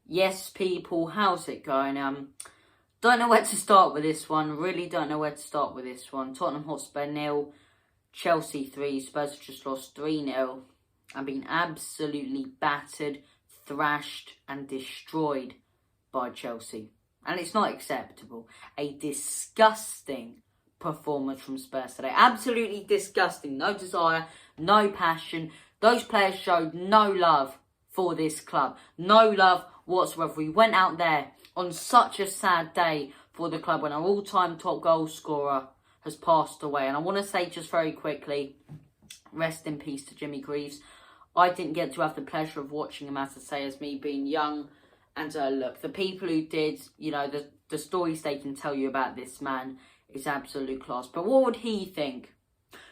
Yes, people, how's it going? Don't know where to start with this one. Really don't know where to start with this one. Tottenham Hotspur 0, Chelsea 3. Spurs have just lost 3-0 and been absolutely battered, thrashed and destroyed by Chelsea. And it's not acceptable. A disgusting performance from Spurs today. Absolutely disgusting. No desire, no passion. Those players showed no love for this club. No love whatsoever. We went out there on such a sad day for the club when our all-time top goal scorer has passed away. And I want to say just very quickly, rest in peace to Jimmy Greaves. I didn't get to have the pleasure of watching him, as I say, as me being young. And look, the people who did, you know, the stories they can tell you about this man is absolute class. But what would he think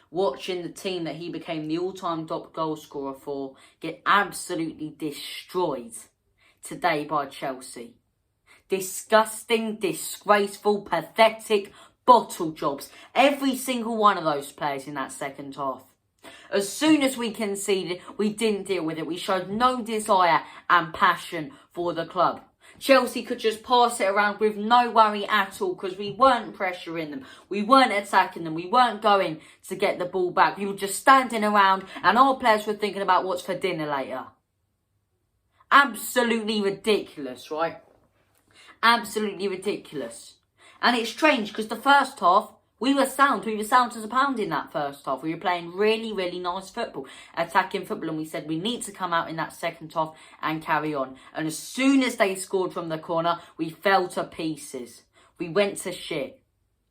watching the team that he became the all-time top goal scorer for get absolutely destroyed today by Chelsea? Disgusting, disgraceful, pathetic bottle jobs. Every single one of those players in that second half. As soon as we conceded, we didn't deal with it. We showed no desire and passion for the club. Chelsea could just pass it around with no worry at all because we weren't pressuring them. We weren't attacking them. We weren't going to get the ball back. We were just standing around and our players were thinking about what's for dinner later. Absolutely ridiculous, right? Absolutely ridiculous. And it's strange because the first half, we were sound as a pound in that first half. We were playing really, really nice football, attacking football, and we said we need to come out in that second half and carry on. And as soon as they scored from the corner, we fell to pieces. We went to shit.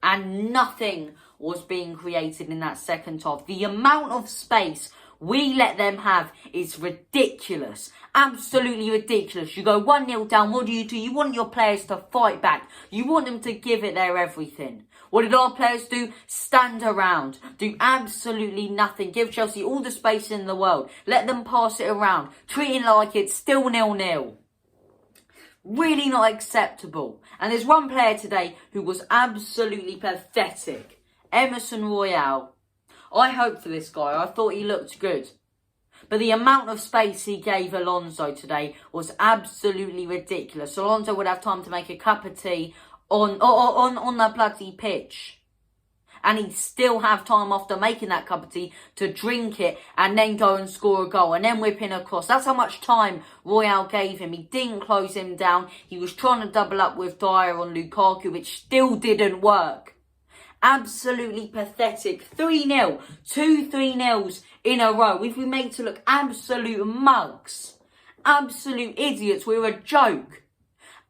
And nothing was being created in that second half. The amount of space we let them have is ridiculous. Absolutely ridiculous. You go 1-0 down, what do? You want your players to fight back. You want them to give it their everything. What did our players do? Stand around. Do absolutely nothing. Give Chelsea all the space in the world. Let them pass it around. Treating like it's still 0-0. Really not acceptable. And there's one player today who was absolutely pathetic. Emerson Royale. I hope for this guy. I thought he looked good. But the amount of space he gave Alonso today was absolutely ridiculous. Alonso would have time to make a cup of tea on the bloody pitch. And he'd still have time after making that cup of tea to drink it and then go and score a goal and then whip in a cross. That's how much time Royale gave him. He didn't close him down. He was trying to double up with Dyer on Lukaku, which still didn't work. Absolutely pathetic. 3-0. 2 3-0s in a row. We've been made to look absolute mugs. Absolute idiots. We're a joke.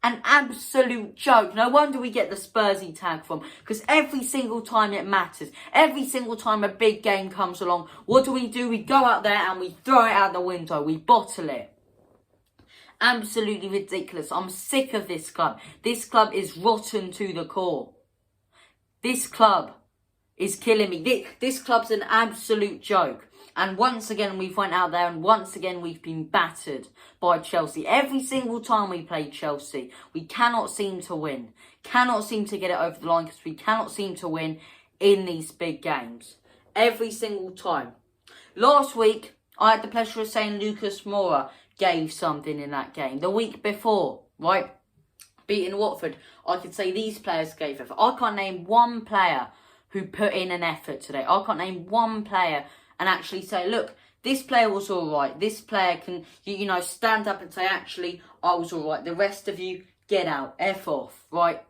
An absolute joke. No wonder we get the Spursy tag from. Because every single time it matters. Every single time a big game comes along. What do? We go out there and we throw it out the window. We bottle it. Absolutely ridiculous. I'm sick of this club. This club is rotten to the core. This club is killing me. This club's an absolute joke. And once again, we've went out there and once again, we've been battered by Chelsea. Every single time we play Chelsea, we cannot seem to win. Cannot seem to get it over the line because we cannot seem to win in these big games. Every single time. Last week, I had the pleasure of saying Lucas Moura gave something in that game. The week before, right? Beating Watford, I could say these players gave effort. I can't name one player who put in an effort today. I can't name one player and actually say, look, this player was all right. This player can, you know, stand up and say, actually, I was all right. The rest of you, get out, F off, right?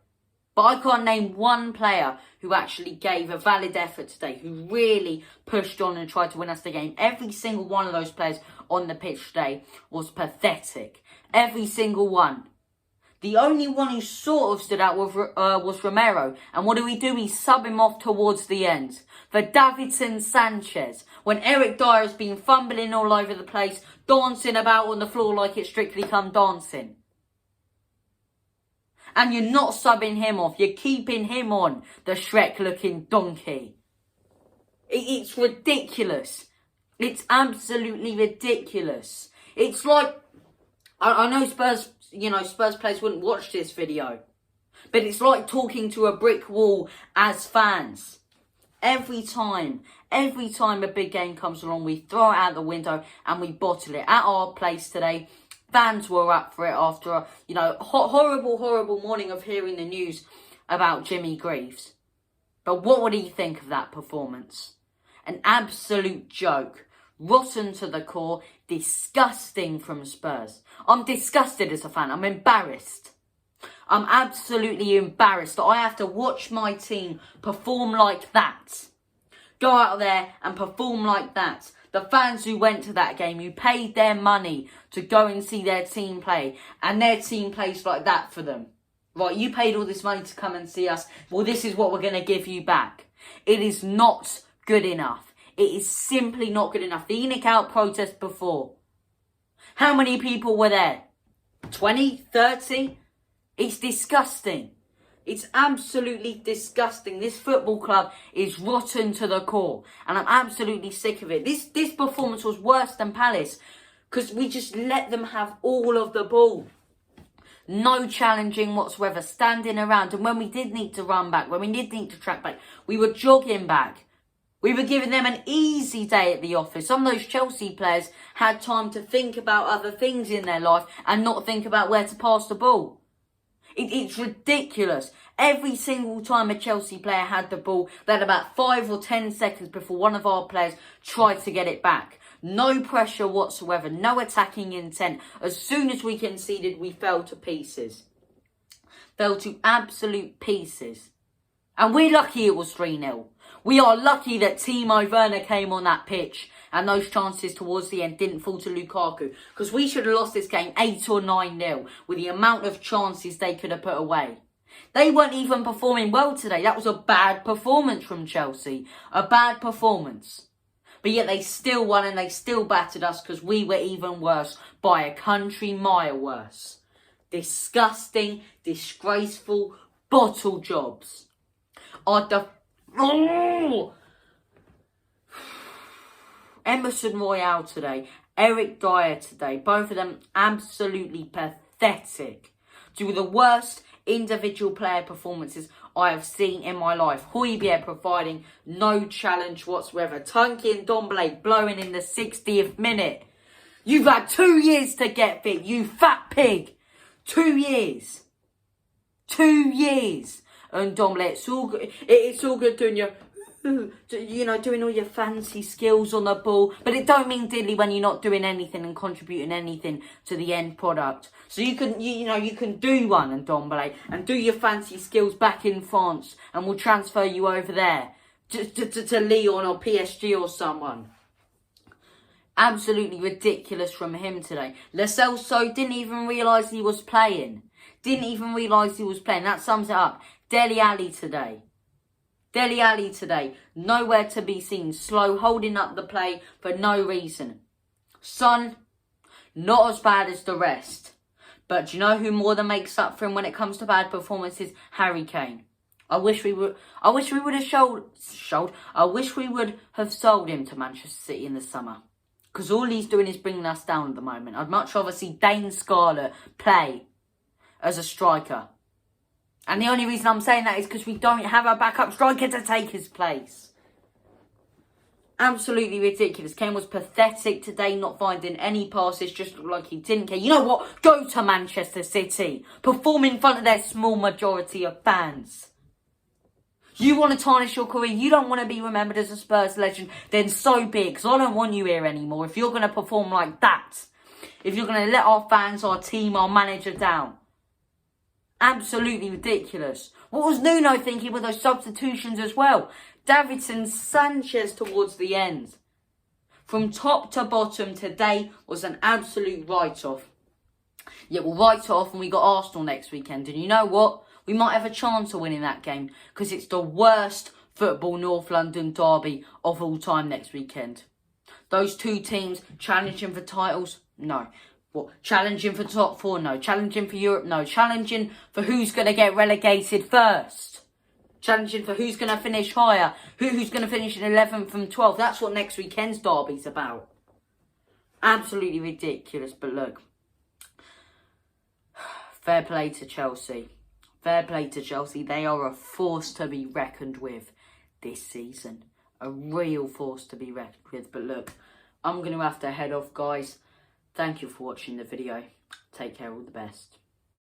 But I can't name one player who actually gave a valid effort today, who really pushed on and tried to win us the game. Every single one of those players on the pitch today was pathetic. Every single one. The only one who sort of stood out was Romero. And what do? We sub him off towards the end for Davinson Sanchez. When Eric Dyer has been fumbling all over the place, dancing about on the floor like it's Strictly Come Dancing. And you're not subbing him off. You're keeping him on, the Shrek-looking donkey. It's ridiculous. It's absolutely ridiculous. It's like, I know Spurs players wouldn't watch this video. But it's like talking to a brick wall as fans. Every time a big game comes along, we throw it out the window and we bottle it. At our place today, Fans were up for it after a, horrible morning of hearing the news about Jimmy Greaves. But what would he think of that performance? An absolute joke. Rotten to the core. Disgusting from Spurs. I'm disgusted as a fan. I'm embarrassed. I'm absolutely embarrassed that I have to watch my team perform like that. Go out there and perform like that. The fans who went to that game, who paid their money to go and see their team play, and their team plays like that for them. Right, you paid all this money to come and see us. Well, this is what we're going to give you back. It is not good enough. It is simply not good enough. The Enoch out protest before. How many people were there? 20? 30? It's disgusting. It's absolutely disgusting. This football club is rotten to the core. And I'm absolutely sick of it. This performance was worse than Palace. Because we just let them have all of the ball. No challenging whatsoever. Standing around. And when we did need to run back, when we did need to track back, we were jogging back. We were giving them an easy day at the office. Some of those Chelsea players had time to think about other things in their life and not think about where to pass the ball. It's ridiculous. Every single time a Chelsea player had the ball, they had about 5 or 10 seconds before one of our players tried to get it back. No pressure whatsoever. No attacking intent. As soon as we conceded, we fell to pieces. Fell to absolute pieces. And we're lucky it was 3-0. We are lucky that Timo Werner came on that pitch and those chances towards the end didn't fall to Lukaku. Because we should have lost this game 8 or 9-0 with the amount of chances they could have put away. They weren't even performing well today. That was a bad performance from Chelsea. A bad performance. But yet they still won and they still battered us because we were even worse by a country mile worse. Disgusting, disgraceful, bottle jobs. Emerson Royale today, Eric Dyer today, both of them absolutely pathetic. Two of the worst individual player performances I have seen in my life. Højbjerg providing no challenge whatsoever. Tanguy and Ndombele blowing in the 60th minute. You've had 2 years to get fit, you fat pig. 2 years. 2 years. And Ndombele, it's all good doing your, doing all your fancy skills on the ball. But it don't mean diddly when you're not doing anything and contributing anything to the end product. So you can do one, and Ndombele, and do your fancy skills back in France, and we'll transfer you over there to Lyon or PSG or someone. Absolutely ridiculous from him today. Lo Celso didn't even realise he was playing. That sums it up. Dele Alli today. Nowhere to be seen. Slow, holding up the play for no reason. Son, not as bad as the rest. But do you know who more than makes up for him when it comes to bad performances? Harry Kane. I wish we would have sold him to Manchester City in the summer. Because all he's doing is bringing us down at the moment. I'd much rather see Dane Scarlett play as a striker. And the only reason I'm saying that is because we don't have a backup striker to take his place. Absolutely ridiculous. Kane was pathetic today, not finding any passes, just looked like he didn't care. You know what? Go to Manchester City. Perform in front of their small majority of fans. You want to tarnish your career, you don't want to be remembered as a Spurs legend, then so be it, because I don't want you here anymore. If you're going to perform like that, if you're going to let our fans, our team, our manager down. Absolutely ridiculous. What was Nuno thinking with those substitutions as well? Davinson Sanchez towards the end. From top to bottom, today was an absolute write-off. Yeah, we'll write it off when we got Arsenal next weekend. And you know what? We might have a chance of winning that game because it's the worst football North London derby of all time next weekend. Those two teams challenging for titles? No. What? Challenging for top 4? No. Challenging for Europe? No. Challenging for who's going to get relegated first? Challenging for who's going to finish higher? Who's going to finish in 11th from 12th? That's what next weekend's derby's about. Absolutely ridiculous. But look, fair play to Chelsea. Fair play to Chelsea. They are a force to be reckoned with this season. A real force to be reckoned with. But look, I'm going to have to head off, guys. Thank you for watching the video. Take care, all the best.